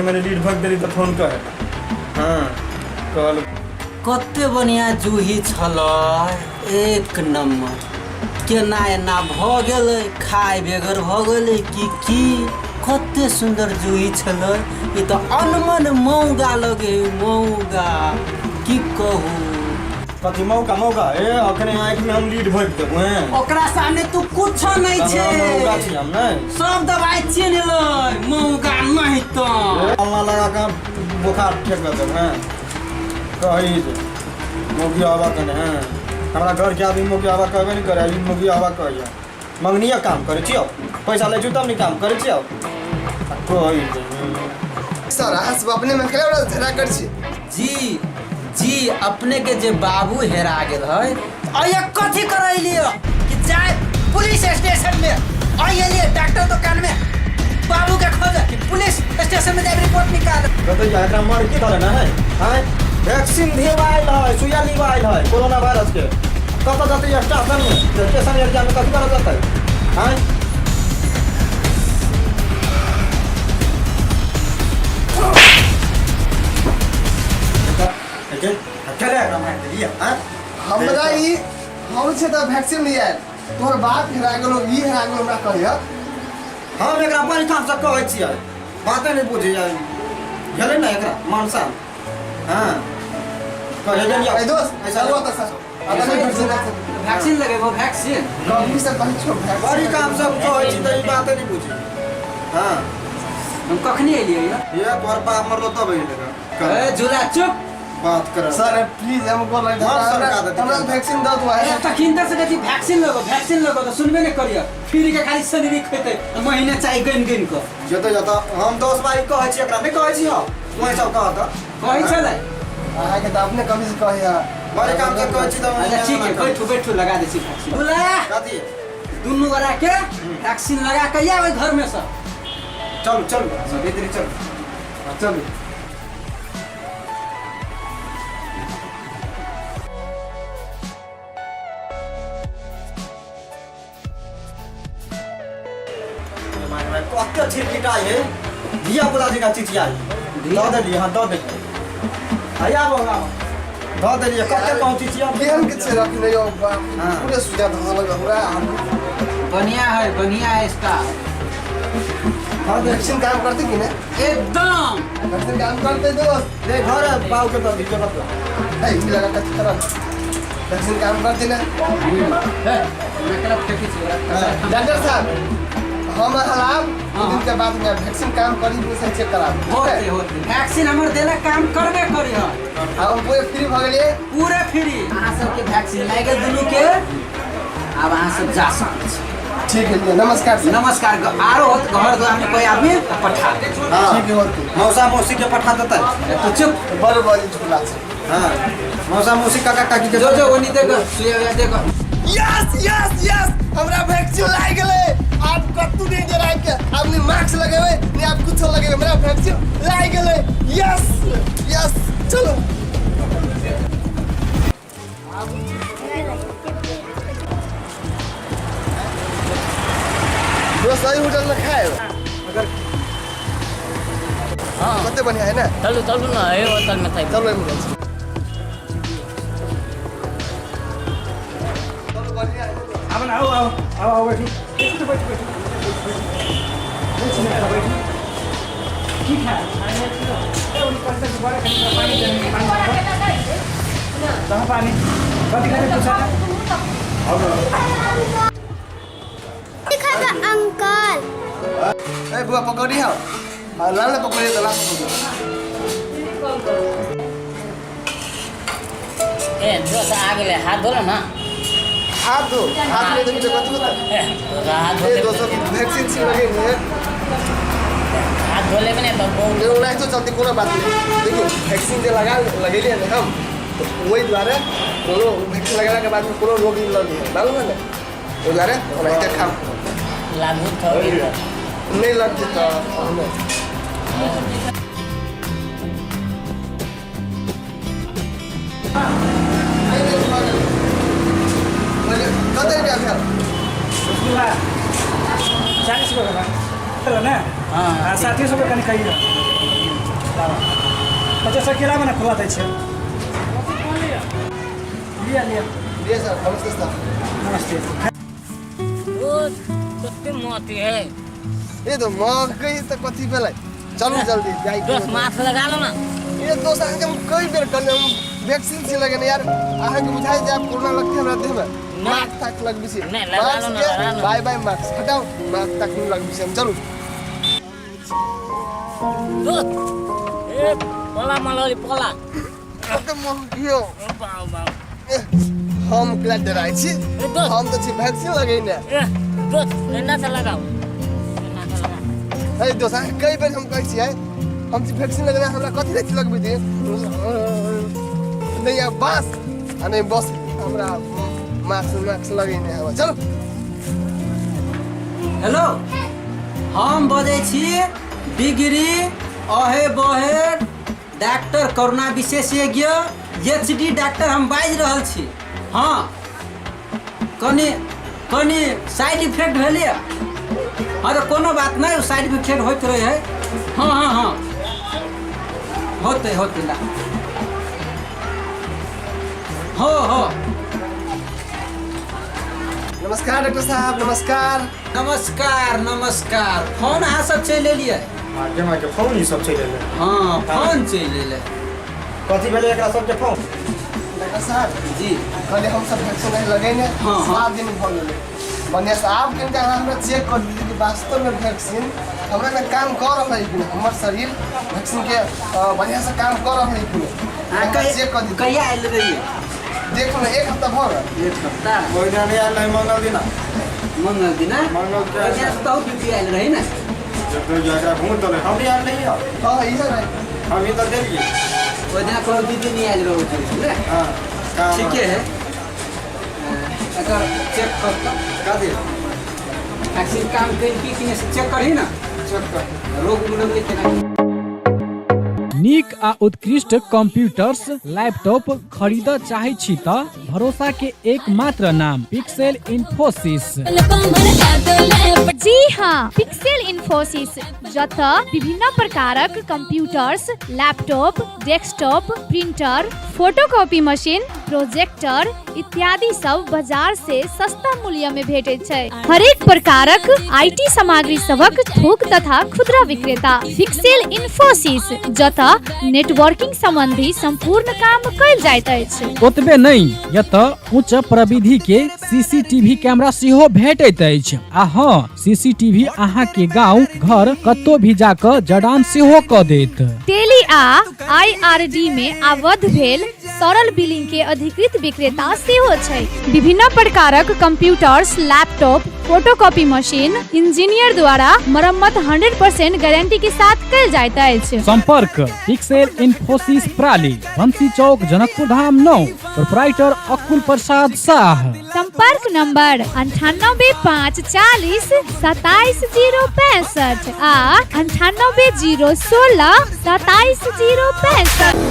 मैंने लीड भग देली तो फोन कर। हाँ कल कते बढ़िया जूही छल एक नंबर केना एना भ गेलै खाय बेगर भ गेलै की कते सुंदर जूही छल। ये तो अनमन मौगा लगे मौगा की कहू कथी मौका मौका ए अखने आँख में हम लीड भग देबो हैं ओकरा सामने तू कुछ नहीं छे मौका छी हम नहीं सब दवाई छीन ले मौगा नहीं तो अल्लाह लगा का बुखार ठीक कर देबो हैं कही जे मोगी आवा कने हैं हमरा घर के आदमी मोगी आवा कहबे नहीं करे ई मोगी आवा कहया मंगनिया काम करे छियो पैसा ले तब नहीं काम करे छियो कही जे सर हस अपने में खेला झगड़ा कर छी जी अपने के जे बाबू हेरा गेल है अये कथी करैलियो कि जाए पुलिस स्टेशन में अये डॉक्टर दुकान में बाबू के खोज कि पुलिस स्टेशन में जाए रिपोर्ट निकाल तो एकरा मर के करे ना है हैं वैक्सीन दिवाइल है सुइया लिवाइल है कोरोना वायरस के कब जाते हैं स्टेशन में स्टेशन एग्जाम में कथी करा जाता है हैं करे एकरा मार दिया हां हमरा ई हम छे त वैक्सीन लिया तोहर बाप हेरा गेलो ई हेरा गेलो हमरा कहिया हम एकरा बड़ी काम से कहै छियै बाते नहीं बुझे जाय गेलै ना एकरा मानसा हां कहे जन ए दोस्त ऐसा हुआ त सर अगर वैक्सीन लगेबो वैक्सीन कभी से बड़ी छो बड़ी काम सब कहै छी त ई बाते नहीं बुझे हां हम कखनी एलियै ये तोहर बाप मरलो तब एलेगा ए झूला चुप बात कर सर प्लीज हमको लग हमरा वैक्सीन द दो है त किनता से कथी वैक्सीन लगो तो सुनबे नहीं करियो फिर के खाली शरीर खैते महीने चाहिए गन को जतो हम दोस्त भाई कहै छी एकरा नहीं कहै छी हम तू सब कहत कहै छले आहा के त अपने कभी से कहिया बड़ी काम से कहै छी त अच्छा ठीक है बैठो लगा दे छी वैक्सीन बोला कथी दुनु गरा के वैक्सीन लगा के आवे घर में सब चल चल सब इधर चल चल कत्ते छिटकिटा है दिया बुला देगा चिचिया दो दे लिए हां दो दे आया बोला दो दे लिए कत्ते पहुंची चिया हम के छे रखी नहीं हो पूरे सुजा धल हमरा बढ़िया है इसका हां वैक्सीन काम करते कि ना एकदम वैक्सीन काम करते दोस्त ले घर बाऊ के तो दीजिए मत ए ई लगा के तरह वैक्सीन काम करते ना मतलब फेंकी छी डॉक्टर साहब हम हलाब दिन के बाद में वैक्सीन काम करी से चेक करा होते वैक्सीन हमर देला काम करबे करी ह हम पूरे फ्री भ गेलिए पूरे फ्री अहाँ सब के वैक्सीन लागे दुनु के अब अहाँ सब जा सकते छी ठीक है नमस्कार सर नमस्कार आरो होत घर द्वार में कोई आदमी पठा दे हां ठीक है होत मौसा मौसी के पठा देता तो चुप बड़ बड़ी झूला से हां मौसा मौसी काका काकी के जो ओनी देखो सुया देखो यस हमरा वैक्सीन लाग गेले आप कत्तू नहीं जरा के आपने मास्क लगावे नहीं आप कुछ लगावे हमरा वैक्सीन लाग गेले यस चलो दोस्त सही होटल में खाए अगर हां कते बढ़िया है ना चलो ना ए होटल में खाई चलो हम बढ़िया है अब आओ बैठी बैठ ठीक है उन पर से बड़ा पानी देने पानी कथी करे पूछा दिखा अंकल ए बुआ पकड़ी हो लाल ने पकड़ी तो लाल ए जो सा आ गेले हाथ धोला ना हाथ में देखिए तो कत हाथ ये धोले 200 वैक्सीन से लगे हैं हाथ धोले में तो बहुत ये उन्हें तो चलती कोनो बात नहीं देखिए वैक्सीन जे लगे लिए हम तो वही द्वारा कोनो वैक्सीन लगाने के बाद में कोनो रोग नहीं लगे मालूम है ना वो द्वारा उन्हें के काम लागू थोड़ी नहीं लग जाता हमें कते रुपया भेल 40 रुपये ना हाँ 60 रुपये कहीं अच्छा केला में खुला दै छै लिया ये सर नमस्ते सर। नमस्ते कते मोती है ये तो मकै त कति बेला चलू जल्दी जाई दोस्त मास्क लगा लो ना ये दोस्त हम कई बेर करले हम वैक्सीन से लगे ना यार आहा के बुझाई दे आप कोरोना लगते हमरा देह में मास्क तक लग बिसी नहीं, लगा लो ना, लगा लो। बाय बाय मास्क हटाओ मास्क तक नहीं लग बिसी हम चलू दोस्त ए पोला मलरी पोला कते मकियो बाउ बाउ हम क्ला डराइ छी दोस्त हम तो छी वैक्सीन लगैने ए दोस्त डंडा से लगाओ डंडा से लगाओ है दोस्त कई बेर हम कहै छी है हम छी वैक्सीन लगना हमरा कथि रे लगबी दे नहीं अब बस आ नहीं बस हमरा मास्क लगैने है चलो हेलो हम बजै छी डिग्री अहे बहे डॉक्टर कोरोना विशेषज्ञ एचडी डॉक्टर हम बाजि रहल छी। हाँ कनी साइड इफेक्ट भेलै हाँ तो कोनो बात नहीं साइड इफेक्ट होते रहे है। हाँ होते ला हो नमस्कार डॉक्टर साहब नमस्कार फोन अहाँ सब चलि एलियै माध्यम के फोन ई सब चलि एलै हाँ फोन चलि एलै कथी भेलै एकरा सबके फोन डॉक्टर साहब जी कल हम सब वैक्सीन नहीं लगेंगे हाँ, हाँ। 7 दिन हो गए बढ़िया से आप के हमरा चेक कर दीजिए कि वास्तव में वैक्सीन हमरा में काम कर रहा है कि नहीं हमार शरीर वैक्सीन के बढ़िया से काम कर रहा है कि नहीं चेक कर दीजिए कहिया आयल रहियै देखो ना 1 हफ्ता भर गया एक सप्ताह महीना नहीं आयल नहीं मंगल दिन मंगल दिन मंगल के कहिया से तो ड्यूटी आयल रही ना जब एकरा घूम तो हम नहीं आयल नहीं है हां इधर है हम इधर देलिए ओइ दिन को दीदी नहीं आयल रहो ना हां ठीक है अगर चेक कर तो का दे वैक्सीन काम करी कि नहीं से चेक करी ना चेक कर रोग लेके ना नीक आ उत्कृष्ट कंप्यूटर्स लैपटॉप खरीद चाहे छी त भरोसा के एकमात्र नाम पिक्सेल इन्फोसिस। जी हाँ पिक्सेल इन्फोसिस जतऽ विभिन्न प्रकारक computers laptop desktop printer photocopy machine projector इत्यादि सब बाजार से सस्ता मूल्य में भेटैत छै। हरेक प्रकारक आईटी सामग्री सबक थोक तथा खुदरा विक्रेता पिक्सेल इन्फोसिस जतऽ नेटवर्किंग संबंधी संपूर्ण काम कयल जाइत अछि। ओतबे नहीं यतऽ उच्च प्रविधि के सीसीटीवी कैमरा सेहो भेटैत अछि आ हाँ सीसीटीवी अहाँ के गांव घर कतौ भी जाकर जड़ान सेहो क देत। टेली आ आईआरडी में आबद्ध भेल सरल बिलिंग के अधिकृत विक्रेता सेहो छै। विभिन्न प्रकारक computers laptop photocopy machine engineer द्वारा मरम्मत 100% गारंटी के साथ कयल जाइत अछि। संपर्क पिक्सेल इन्फोसिस प्राली बंसी चौक जनकपुर धाम 9 प्रोप्राइटर अकुल प्रसाद शाह। संपर्क नंबर 98540 27065 आ 98016 27065।